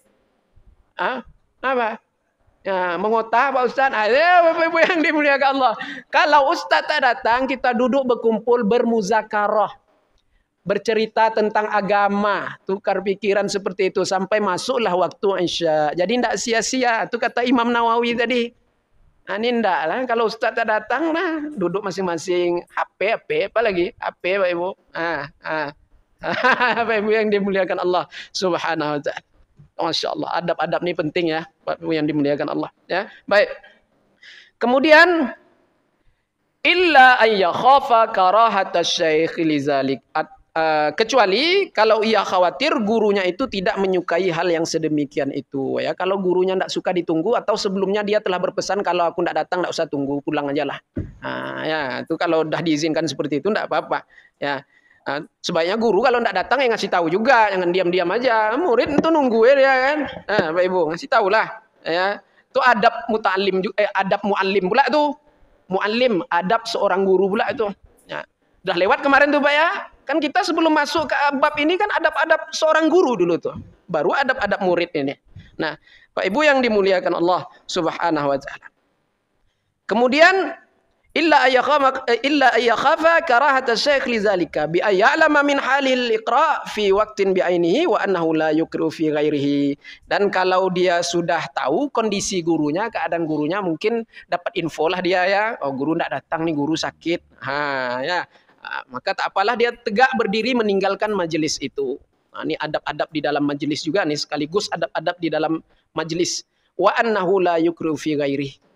Apa? Ya, mengotah Pak Ustaz. Ya, Bapak Ibu yang dimuliakan Allah. Kalau ustaz tak datang, kita duduk berkumpul bermuzakarah, bercerita tentang agama, tukar pikiran seperti itu sampai masuklah waktu Isya. Jadi tidak sia-sia. Itu kata Imam Nawawi tadi. Ini tidak lah. Kalau ustaz tak datang, duduk masing-masing. HP, apalagi HP Pak Ibu. Bapak Ibu yang dimuliakan Allah Subhanahu wa taala. Masya Allah, adab-adab ini penting ya, Bapak Ibu yang dimuliakan Allah. Ya, baik. Kemudian illa ayyakhafa karahata syekh lizalik. Kecuali kalau ia khawatir gurunya itu tidak menyukai hal yang sedemikian itu, ya. Kalau gurunya tidak suka ditunggu atau sebelumnya dia telah berpesan kalau aku tidak datang tidak usah tunggu, pulang aja lah. Ya, itu kalau sudah diizinkan seperti itu tidak apa-apa, ya. Sebaiknya guru kalau tidak datang ya ngasih tahu juga, jangan diam-diam aja. Murid itu nungguin ya kan. Bapak Ibu ngasih tahulah, ya. Itu adab muta'allim, adab muallim pula tuh. Muallim, adab seorang guru pula itu. Ya. Udah lewat kemarin tuh Pak ya. Kan kita sebelum masuk ke bab ini kan adab-adab seorang guru dulu tuh. Baru adab-adab murid ini. Nah, Pak Ibu yang dimuliakan Allah Subhanahu wa taala. Kemudian illa ayyakhafa karahata syekh lidzalika bi ayya'lama min halil iqra fi waqtin bi'ainihi wa annahu la yukru fi ghairihi. Dan kalau dia sudah tahu kondisi gurunya, keadaan gurunya, mungkin dapat info lah dia ya, oh guru enggak datang nih, guru sakit. Ya. Maka tak apalah dia tegak berdiri meninggalkan majelis itu. Ini adab-adab di dalam majelis juga nih, sekaligus adab-adab di dalam majelis. Wa annahu la yukru fi ghairihi.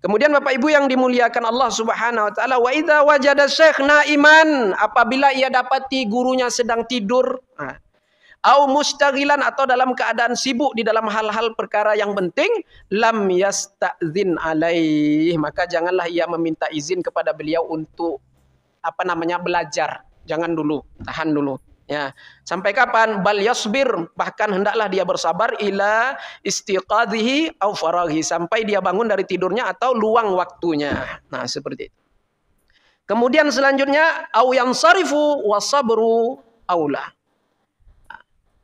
Kemudian Bapak Ibu yang dimuliakan Allah Subhanahu wa taala, wa idza wajada syekh naiman, apabila ia dapati gurunya sedang tidur, au mustaghilan, atau dalam keadaan sibuk di dalam hal-hal perkara yang penting, lam yasta'zin alaih, maka janganlah ia meminta izin kepada beliau untuk belajar. Jangan dulu, tahan dulu. Ya, sampai kapan? Bal yasbir, bahkan hendaklah dia bersabar ila istiqadhihi au faraghi, sampai dia bangun dari tidurnya atau luang waktunya. Nah, seperti itu. Kemudian selanjutnya au yansarifu wasabru aula.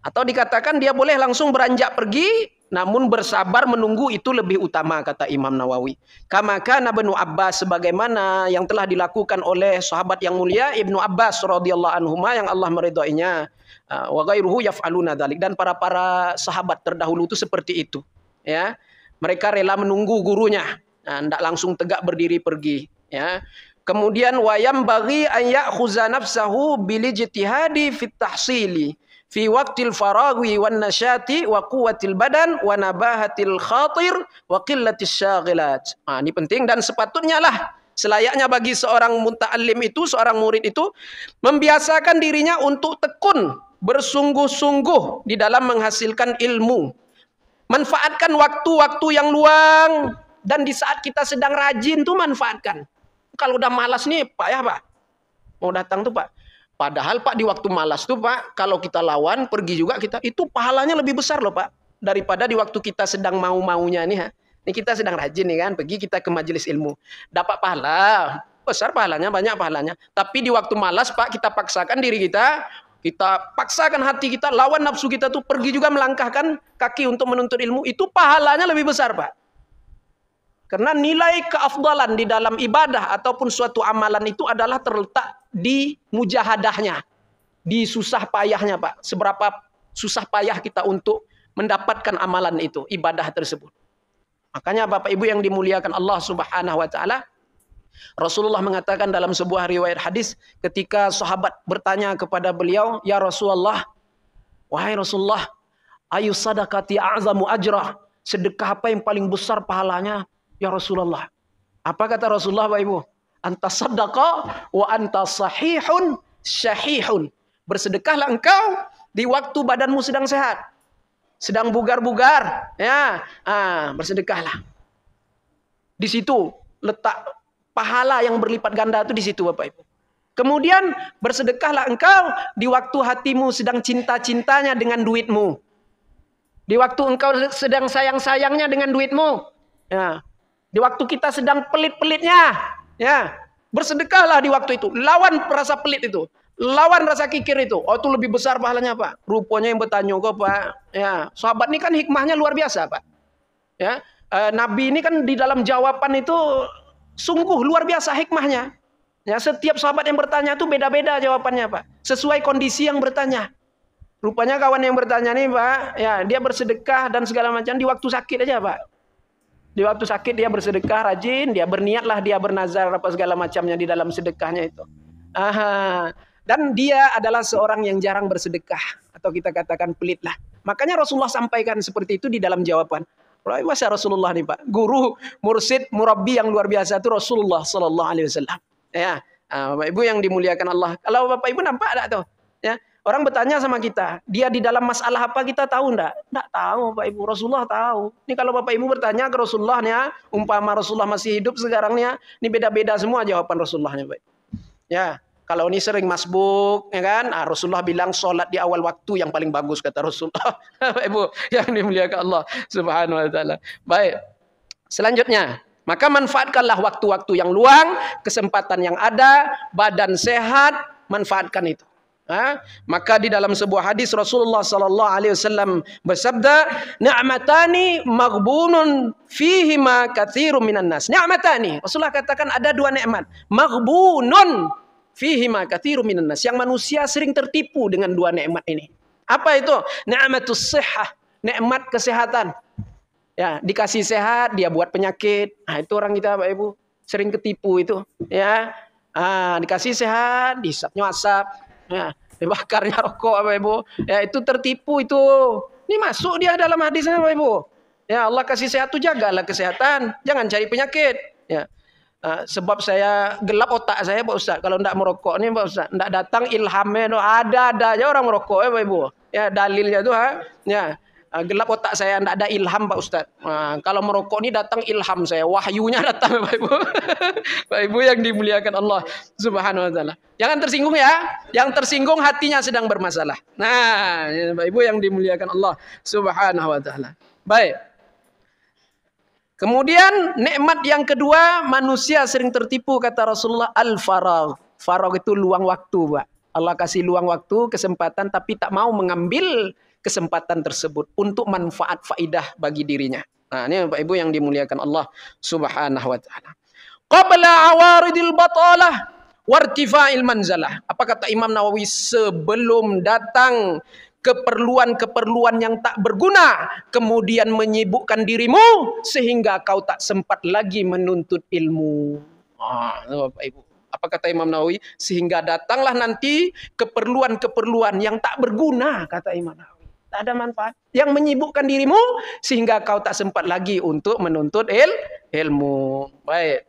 Atau dikatakan dia boleh langsung beranjak pergi, namun bersabar menunggu itu lebih utama, kata Imam Nawawi. Kama kana Ibnu Abbas, sebagaimana yang telah dilakukan oleh sahabat yang mulia Ibnu Abbas radhiyallahu anhuma yang Allah meridainya. Wa ghairuhu yaf'aluna dzalik, dan para sahabat terdahulu itu seperti itu, ya. Mereka rela menunggu gurunya, hendak langsung tegak berdiri pergi, ya. Kemudian wayam bagi an ya'khuza nafsahu bil ijtihadi fit tahsili fi waqtil faraghi wan nasyati wa quwwatil badan wa nabahatil khatir wa qillatis syaghilat. Ini penting, dan sepatutnya lah, selayaknya bagi seorang muta'allim itu, seorang murid itu, membiasakan dirinya untuk tekun, bersungguh-sungguh di dalam menghasilkan ilmu. Manfaatkan waktu-waktu yang luang, dan di saat kita sedang rajin tuh manfaatkan. Kalau udah malas nih, Pak ya Pak, mau datang tuh Pak. Padahal Pak di waktu malas tuh Pak, kalau kita lawan, pergi juga kita, itu pahalanya lebih besar loh Pak, daripada di waktu kita sedang mau-maunya nih. Ini kita sedang rajin nih kan, pergi kita ke majelis ilmu. Dapat pahala, besar pahalanya, banyak pahalanya. Tapi di waktu malas Pak, kita paksakan diri kita paksakan hati kita, lawan nafsu kita tuh, pergi juga melangkahkan kaki untuk menuntut ilmu, itu pahalanya lebih besar Pak. Karena nilai keafdalan di dalam ibadah ataupun suatu amalan itu adalah terletak di mujahadahnya, di susah payahnya Pak. Seberapa susah payah kita untuk mendapatkan amalan itu, ibadah tersebut. Makanya Bapak Ibu yang dimuliakan Allah Subhanahu wa taala, Rasulullah mengatakan dalam sebuah riwayat hadis, ketika sahabat bertanya kepada beliau, "Ya Rasulullah, wahai Rasulullah, ayu sadaqati a'zamu ajrah?" Sedekah apa yang paling besar pahalanya, ya Rasulullah? Apa kata Rasulullah Bapak Ibu? Anta saddaqa wa anta sahihun syahihun. Bersedekahlah engkau di waktu badanmu sedang sehat, sedang bugar-bugar, ya. Bersedekahlah. Di situ letak pahala yang berlipat ganda itu, di situ Bapak Ibu. Kemudian bersedekahlah engkau di waktu hatimu sedang cinta-cintanya dengan duitmu. Di waktu engkau sedang sayang-sayangnya dengan duitmu, ya. Di waktu kita sedang pelit-pelitnya, ya, bersedekahlah di waktu itu. Lawan rasa pelit itu, lawan rasa kikir itu. Oh, itu lebih besar pahalanya Pak. Rupanya yang bertanya kok Pak, ya. Sahabat ini kan hikmahnya luar biasa Pak, ya. Nabi ini kan di dalam jawaban itu sungguh luar biasa hikmahnya. Ya, setiap sahabat yang bertanya itu beda-beda jawabannya Pak, sesuai kondisi yang bertanya. Rupanya kawan yang bertanya nih Pak, ya, dia bersedekah dan segala macam di waktu sakit aja Pak. Di waktu sakit dia bersedekah rajin, dia berniatlah, dia bernazar apa segala macamnya di dalam sedekahnya itu. Dan dia adalah seorang yang jarang bersedekah, atau kita katakan pelit lah. Makanya Rasulullah sampaikan seperti itu di dalam jawaban. Masa Rasulullah nih Pak, guru, mursyid, murabbi yang luar biasa itu Rasulullah Sallallahu Alaihi Wasallam. Ya, Bapak Ibu yang dimuliakan Allah. Kalau Bapak Ibu nampak tak tuh? Ya. Orang bertanya sama kita, dia di dalam masalah apa, kita tahu enggak? Enggak tahu Bapak Ibu, Rasulullah tahu. Ini kalau Bapak Ibu bertanya ke Rasulullah nya, umpama Rasulullah masih hidup sekarang nya, ini beda-beda semua jawaban Rasulullahnya Bapak. Ya, kalau ini sering masbuk, ya kan? Rasulullah bilang sholat di awal waktu yang paling bagus, kata Rasulullah. Bapak Ibu yang dimuliakan Allah Subhanahu wa taala. Baik. Selanjutnya, maka manfaatkanlah waktu-waktu yang luang, kesempatan yang ada, badan sehat, manfaatkan itu. Maka di dalam sebuah hadis Rasulullah sallallahu alaihi wasallam bersabda, "Ni'matani maghbunun fihima katsirun minan nas." Ni'matani. Rasulullah katakan ada dua nikmat. Maghbunun fihima katsirun minan nas. Yang manusia sering tertipu dengan dua nikmat ini. Apa itu? Ni'matus shihah, nikmat kesehatan. Ya, dikasih sehat, dia buat penyakit. Nah, itu orang kita Bapak Ibu sering ketipu itu, ya. Dikasih sehat, dihisapnya asap. Ya, dibakarnya rokok Bapak Ibu. Ya, itu tertipu itu. Ini masuk dia dalam hadisnya Bapak Ibu. Ya, Allah kasih sehat tuh jagalah kesehatan, jangan cari penyakit. Ya. Sebab saya gelap otak saya Pak Ustaz. Kalau enggak merokok nih Pak Ustaz, enggak datang ilhamnya tuh ada aja orang merokok ya Bapak Ibu. Ya, dalilnya tuh ya. Gelap otak saya, tidak ada ilham Pak Ustaz. Kalau merokok ini datang ilham saya, wahyunya datang Bapak Ibu. Bapak Ibu yang dimuliakan Allah Subhanahu wa taala. Jangan tersinggung ya. Yang tersinggung hatinya sedang bermasalah. Nah, ya, Bapak Ibu yang dimuliakan Allah Subhanahu wa taala. Baik. Kemudian nikmat yang kedua, manusia sering tertipu kata Rasulullah, al-faragh. Faragh itu luang waktu, Pak. Allah kasih luang waktu, kesempatan tapi tak mau mengambil kesempatan tersebut untuk manfaat faidah bagi dirinya. Nah, ini Bapak Ibu yang dimuliakan Allah Subhanahu wa taala. Qabla awaridil batalah wartifa'il manzalah. Apa kata Imam Nawawi? Sebelum datang keperluan-keperluan yang tak berguna, kemudian menyibukkan dirimu sehingga kau tak sempat lagi menuntut ilmu. Bapak Ibu. Apa kata Imam Nawawi? Sehingga datanglah nanti keperluan-keperluan yang tak berguna, kata Imam Nawawi. Tak ada manfaat. Yang menyibukkan dirimu sehingga kau tak sempat lagi untuk menuntut ilmu. Baik.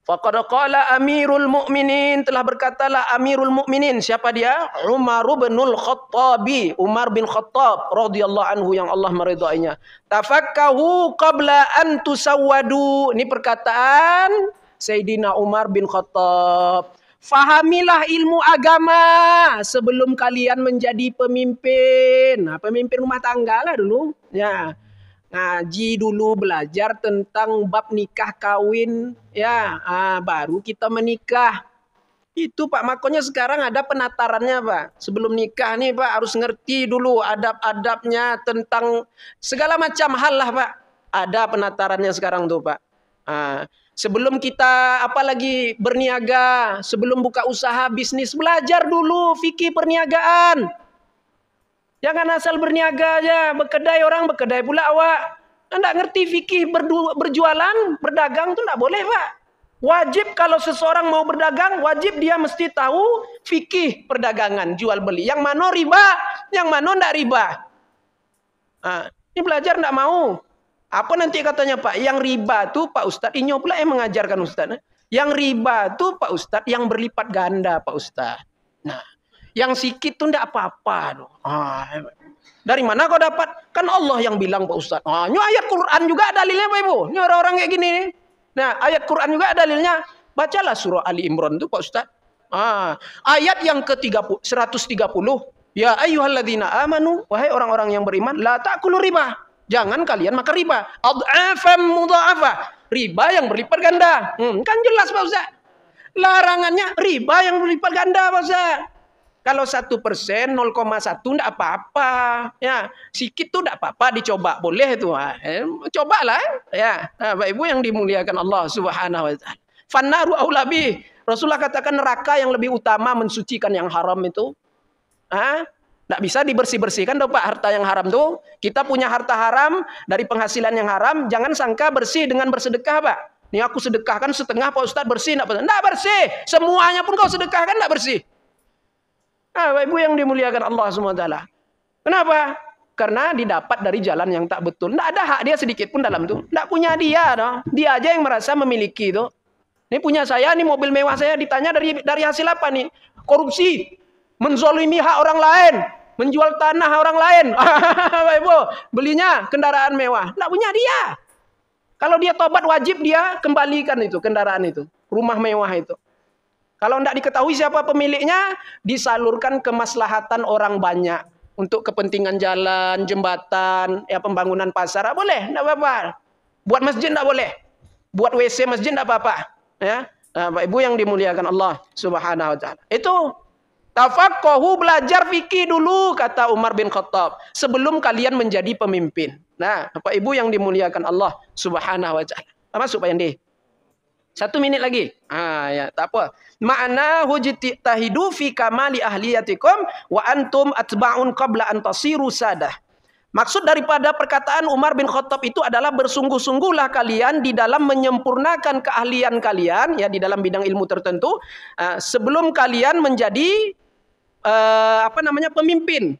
Faqad qala Amirul Mukminin, telah berkatalah Amirul Mukminin. Siapa dia? Umar binul Khattabi. Umar bin Khattab radhiyallahu anhu yang Allah meridainya. Tafakkahu qabla an tusawwadu. Ini perkataan Sayyidina Umar bin Khattab. Fahamilah ilmu agama sebelum kalian menjadi pemimpin. Nah, pemimpin rumah tangga lah dulu. Ya, ngaji dulu, belajar tentang bab nikah kawin. Ya, baru kita menikah. Itu Pak, makanya sekarang ada penatarannya Pak. Sebelum nikah nih Pak harus ngerti dulu adab-adabnya tentang segala macam hal lah Pak. Ada penatarannya sekarang tuh Pak. Sebelum kita apalagi berniaga, sebelum buka usaha bisnis, belajar dulu fikih perniagaan. Jangan asal berniaga aja, berkedai orang berkedai pula awak. Anda ngerti fikih berjualan, berdagang itu tidak boleh Pak. Wajib kalau seseorang mau berdagang, wajib dia mesti tahu fikih perdagangan, jual beli. Yang mana riba, yang mana tidak riba. Ini belajar tidak mau. Apa nanti katanya Pak? Yang riba tuh Pak Ustadz, inyo pula yang mengajarkan Ustadz. Yang riba tuh Pak Ustadz yang berlipat ganda Pak Ustadz. Nah, yang sikit tuh enggak apa-apa. Dari mana kau dapat? Kan Allah yang bilang Pak Ustadz. Ini ayat Quran juga dalilnya Pak Ibu. Ini orang-orang kayak gini. Nah, ayat Quran juga dalilnya. Bacalah surah Ali Imran tuh Pak Ustadz. Ayat yang ke-130. Ya ayyuhalladzina amanu, wahai orang-orang yang beriman, la ta'kulu riba. Jangan kalian makan riba. Ad'afam mudha'afah. Riba yang berlipat ganda. Kan jelas Pak Ustaz. Larangannya riba yang berlipat ganda Pak Ustaz. Kalau 1%, 0,1 enggak apa-apa. Ya, sikit tuh enggak apa-apa dicoba. Boleh itu. Cobalah. Ya. Bapak Ibu yang dimuliakan Allah Subhanahu wa taala. Fannaru aulabi. Rasulullah katakan neraka yang lebih utama mensucikan yang haram itu. Tidak bisa dibersih-bersihkan Pak harta yang haram tuh. Kita punya harta haram dari penghasilan yang haram. Jangan sangka bersih dengan bersedekah Pak. Ini aku sedekahkan setengah Pak Ustadz bersih. Tidak bersih. Semuanya pun kau sedekahkan tidak bersih. Bapak Ibu yang dimuliakan Allah SWT. Kenapa? Karena didapat dari jalan yang tak betul. Tidak ada hak dia sedikit pun dalam itu. Tidak punya dia. No? Dia aja yang merasa memiliki itu. Ini punya saya, ini mobil mewah saya. Ditanya dari hasil apa nih? Korupsi. Menzolimi hak orang lain. Menjual tanah orang lain. Bapak Ibu, belinya kendaraan mewah. Tidak punya dia. Kalau dia tobat wajib dia kembalikan itu kendaraan itu. Rumah mewah itu. Kalau tidak diketahui siapa pemiliknya, disalurkan kemaslahatan orang banyak. Untuk kepentingan jalan, jembatan, ya pembangunan pasar. Boleh, tidak apa-apa. Buat masjid tidak boleh. Buat WC masjid tidak apa-apa. Ya, Bapak Ibu yang dimuliakan Allah Subhanahu wa taala. Itu Tafaqahu, belajar fikih dulu, kata Umar bin Khattab, sebelum kalian menjadi pemimpin. Nah, Bapak Ibu yang dimuliakan Allah Subhanahu wa taala. Masuk Pak Yandi. 1 menit lagi. Ya, tak apa. Ma'ana hujtahidu fi kamali ahliyatikum wa antum atba'un qabla an tasiru sadah. Maksud daripada perkataan Umar bin Khattab itu adalah bersungguh-sungguhlah kalian di dalam menyempurnakan keahlian kalian ya di dalam bidang ilmu tertentu sebelum kalian menjadi pemimpin.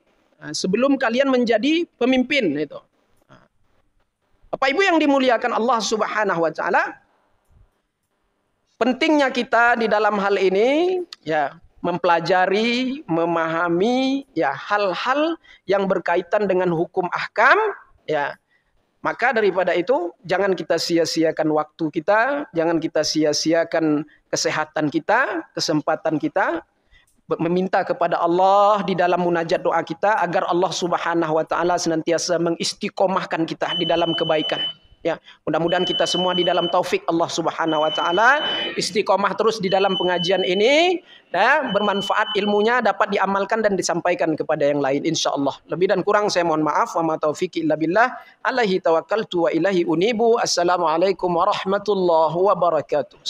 Sebelum kalian menjadi pemimpin itu. Bapak Ibu yang dimuliakan Allah Subhanahu wa taala, pentingnya kita di dalam hal ini ya mempelajari, memahami ya hal-hal yang berkaitan dengan hukum ahkam ya. Maka daripada itu jangan kita sia-siakan waktu kita, jangan kita sia-siakan kesehatan kita, kesempatan kita meminta kepada Allah di dalam munajat doa kita agar Allah Subhanahu wa taala senantiasa mengistiqomahkan kita di dalam kebaikan. Ya, mudah-mudahan kita semua di dalam taufik Allah Subhanahu wa taala istiqomah terus di dalam pengajian ini ya, bermanfaat ilmunya dapat diamalkan dan disampaikan kepada yang lain insyaallah. Lebih dan kurang saya mohon maaf. Wa ma taufiqi illa billah. Alaihi tawakkaltu wa ilaihi unibu. Assalamualaikum warahmatullahi wabarakatuh.